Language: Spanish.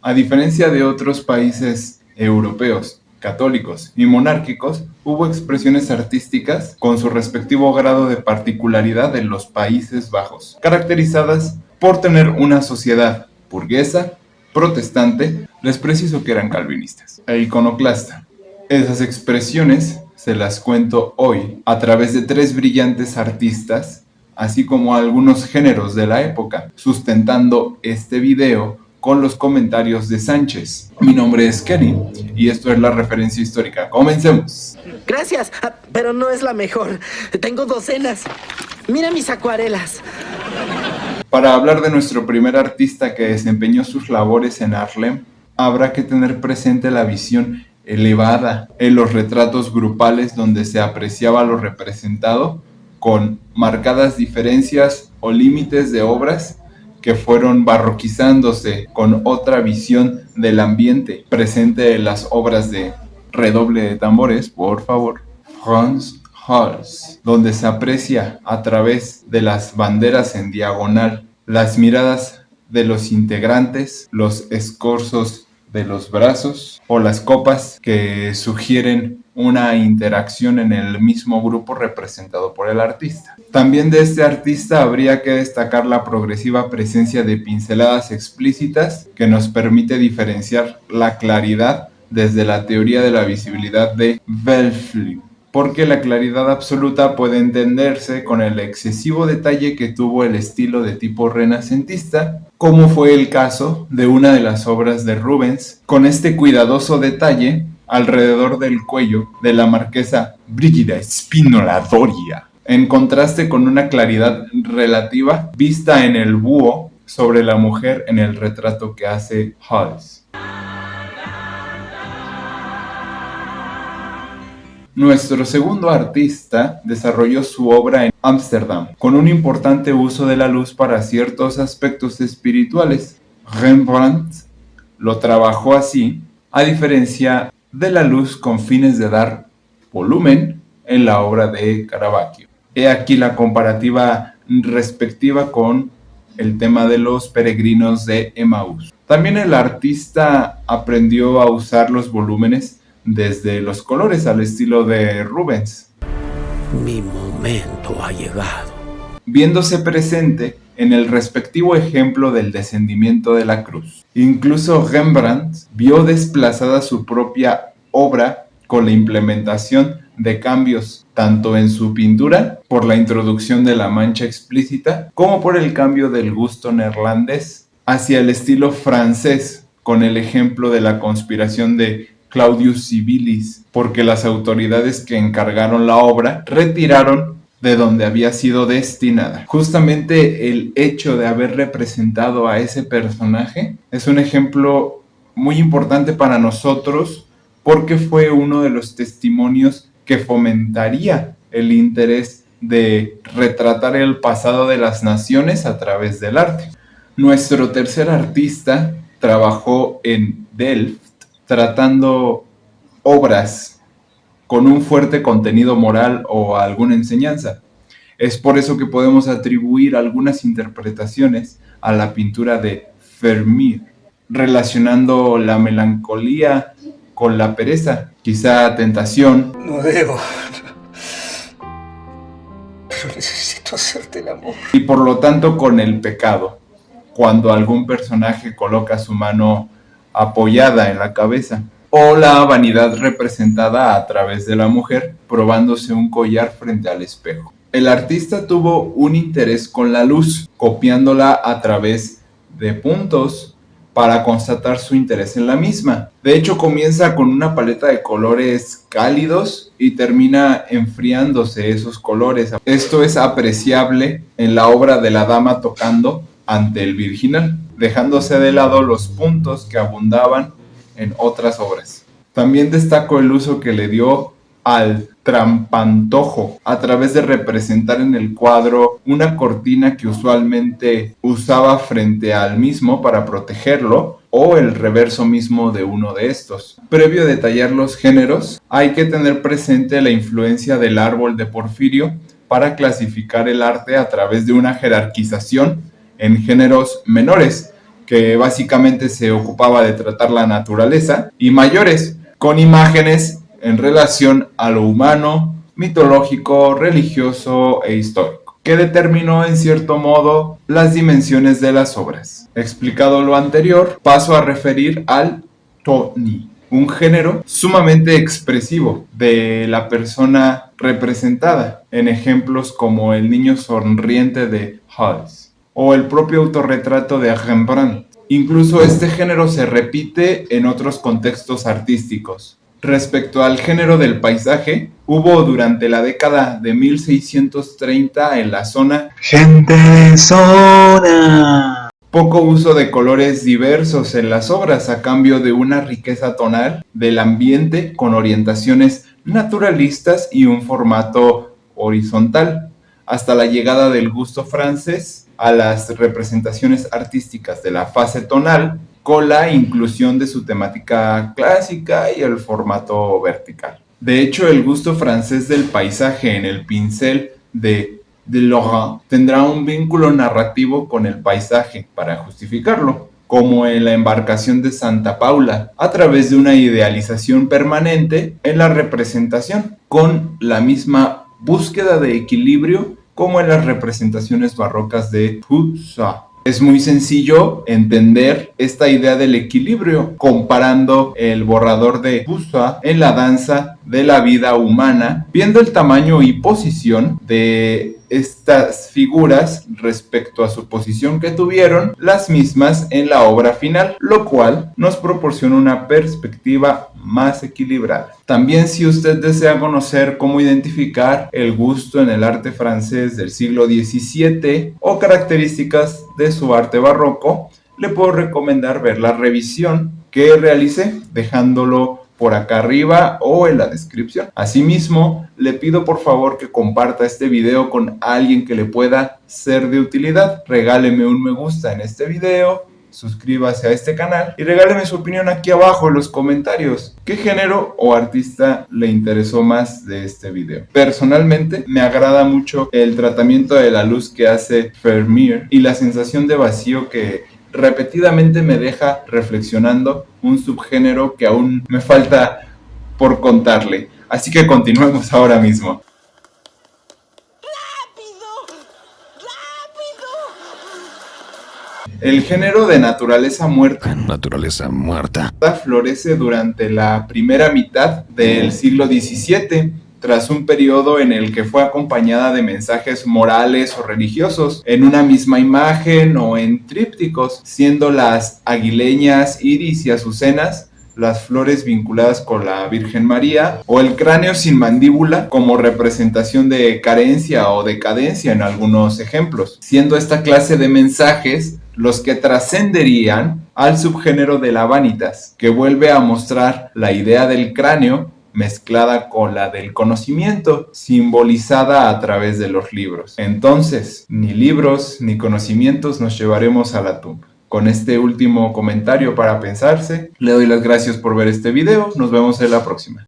A diferencia de otros países europeos, católicos y monárquicos, hubo expresiones artísticas con su respectivo grado de particularidad en los Países Bajos, caracterizadas por tener una sociedad burguesa, protestante, les preciso que eran calvinistas, e iconoclasta. Esas expresiones se las cuento hoy a través de 3 brillantes artistas, así como algunos géneros de la época, sustentando este video con los comentarios de Sánchez. Mi nombre es Kenny y esto es la referencia histórica. ¡Comencemos! Gracias, pero no es la mejor. Tengo docenas. Mira mis acuarelas. Para hablar de nuestro primer artista que desempeñó sus labores en Harlem, habrá que tener presente la visión elevada en los retratos grupales donde se apreciaba lo representado con marcadas diferencias o límites de obras que fueron barroquizándose con otra visión del ambiente presente en las obras de redoble de tambores, por favor, Franz Hals, donde se aprecia a través de las banderas en diagonal las miradas de los integrantes, los escorzos de los brazos o las copas que sugieren una interacción en el mismo grupo representado por el artista. También de este artista habría que destacar la progresiva presencia de pinceladas explícitas que nos permite diferenciar la claridad desde la teoría de la visibilidad de Wölfflin, porque la claridad absoluta puede entenderse con el excesivo detalle que tuvo el estilo de tipo renacentista, como fue el caso de una de las obras de Rubens, con este cuidadoso detalle alrededor del cuello de la marquesa Brígida Spínola Doria, en contraste con una claridad relativa vista en el búho sobre la mujer en el retrato que hace Hals. Nuestro segundo artista desarrolló su obra en Ámsterdam, con un importante uso de la luz para ciertos aspectos espirituales. Rembrandt lo trabajó así, a diferencia de la luz con fines de dar volumen en la obra de Caravaggio. He aquí la comparativa respectiva con el tema de los peregrinos de Emaús. También el artista aprendió a usar los volúmenes desde los colores al estilo de Rubens. Mi momento ha llegado. Viéndose presente en el respectivo ejemplo del descendimiento de la cruz. Incluso Rembrandt vio desplazada su propia obra con la implementación de cambios tanto en su pintura por la introducción de la mancha explícita como por el cambio del gusto neerlandés hacia el estilo francés con el ejemplo de la conspiración de Claudius Civilis, porque las autoridades que encargaron la obra retiraron de donde había sido destinada. Justamente el hecho de haber representado a ese personaje es un ejemplo muy importante para nosotros porque fue uno de los testimonios que fomentaría el interés de retratar el pasado de las naciones a través del arte. Nuestro tercer artista trabajó en Delft tratando obras con un fuerte contenido moral o alguna enseñanza. Es por eso que podemos atribuir algunas interpretaciones a la pintura de Vermeer, relacionando la melancolía con la pereza, quizá tentación. No debo, pero necesito hacerte el amor. Y por lo tanto con el pecado, cuando algún personaje coloca su mano apoyada en la cabeza, o la vanidad representada a través de la mujer probándose un collar frente al espejo. El artista tuvo un interés con la luz, copiándola a través de puntos para constatar su interés en la misma. De hecho, comienza con una paleta de colores cálidos y termina enfriándose esos colores. Esto es apreciable en la obra de la dama tocando ante el virginal, dejándose de lado los puntos que abundaban en otras obras. También destaco el uso que le dio al trampantojo a través de representar en el cuadro una cortina que usualmente usaba frente al mismo para protegerlo o el reverso mismo de uno de estos. Previo a detallar los géneros, hay que tener presente la influencia del árbol de Porfirio para clasificar el arte a través de una jerarquización en géneros menores, que básicamente se ocupaba de tratar la naturaleza, y mayores, con imágenes en relación a lo humano, mitológico, religioso e histórico, que determinó en cierto modo las dimensiones de las obras. Explicado lo anterior, paso a referir al toni, un género sumamente expresivo de la persona representada, en ejemplos como el niño sonriente de Hals o el propio autorretrato de Rembrandt. Incluso este género se repite en otros contextos artísticos. Respecto al género del paisaje, hubo durante la década de 1630 en la zona Gente de zona. poco uso de colores diversos en las obras a cambio de una riqueza tonal del ambiente con orientaciones naturalistas y un formato horizontal, hasta la llegada del gusto francés a las representaciones artísticas de la fase tonal con la inclusión de su temática clásica y el formato vertical. De hecho, el gusto francés del paisaje en el pincel de Laurent tendrá un vínculo narrativo con el paisaje para justificarlo, como en la embarcación de Santa Paula, a través de una idealización permanente en la representación, con la misma búsqueda de equilibrio como en las representaciones barrocas de Poussin. Es muy sencillo entender esta idea del equilibrio comparando el borrador de Poussin en la danza de la vida humana, viendo el tamaño y posición de estas figuras respecto a su posición que tuvieron las mismas en la obra final, lo cual nos proporciona una perspectiva más equilibrada. También, si usted desea conocer cómo identificar el gusto en el arte francés del siglo XVII o características de su arte barroco, le puedo recomendar ver la revisión que realicé, dejándolo por acá arriba o en la descripción. Asimismo, le pido por favor que comparta este video con alguien que le pueda ser de utilidad. Regáleme un me gusta en este video, suscríbase a este canal y regáleme su opinión aquí abajo en los comentarios. ¿Qué género o artista le interesó más de este video? Personalmente, me agrada mucho el tratamiento de la luz que hace Vermeer y la sensación de vacío que repetidamente me deja reflexionando, un subgénero que aún me falta por contarle. Así que continuemos ahora mismo. El género de naturaleza muerta florece durante la primera mitad del siglo XVII, tras un periodo en el que fue acompañada de mensajes morales o religiosos en una misma imagen o en trípticos, siendo las aguileñas, iris y azucenas las flores vinculadas con la Virgen María, o el cráneo sin mandíbula como representación de carencia o decadencia en algunos ejemplos, siendo esta clase de mensajes los que trascenderían al subgénero de la vanitas, que vuelve a mostrar la idea del cráneo mezclada con la del conocimiento, simbolizada a través de los libros. Entonces, ni libros ni conocimientos nos llevaremos a la tumba. Con este último comentario para pensarse, le doy las gracias por ver este video. Nos vemos en la próxima.